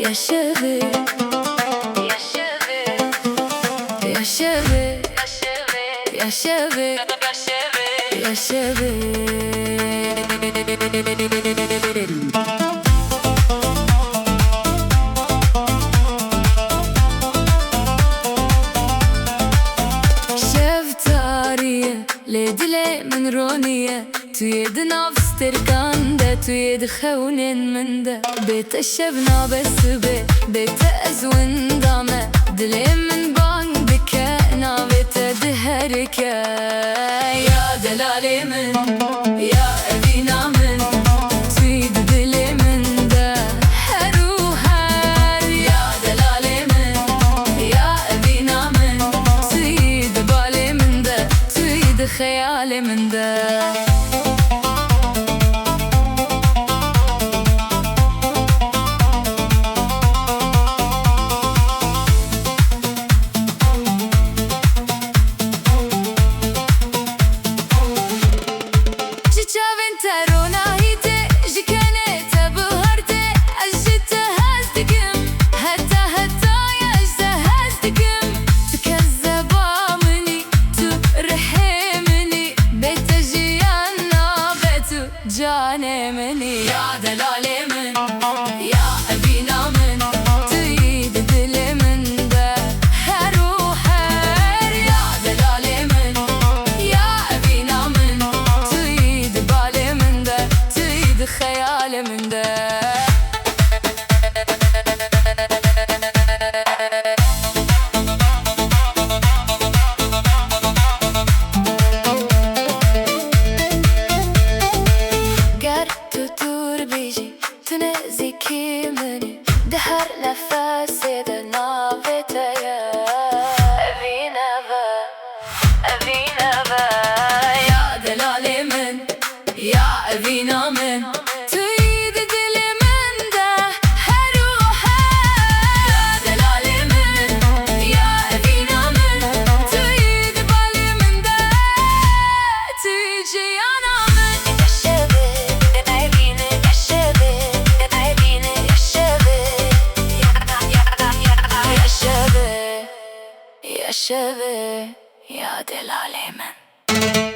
يا شباب يا شباب يا شباب يا شباب يا شباب لدلي من رونية تويد نفس تركانده تويد خونين من ده بيت الشبنا بس بيت أزون دامه دلي من بانك بكأنا بيت دهركة يا دلالي من يا أبينا من تويد دلي من ده هروهر يا دلالي من يا أبينا من تويد بالي من ده تويد خيالي من ده جاني مني يا دلالي من يا أبينا من تريد دلي من ده هروحر يا دلالي من يا أبينا من تريد بالي من ده تريد خيالي من ده زكي مني دهر نفسي دنابته يا أبينا با يا دلالي من يا أبينا من تريد دلي من ده هروحه يا دلالي من يا أبينا من تريد بالي من ده تيجي أنا من يا شباب أبينا يا شباب يا شباب يا دلالي من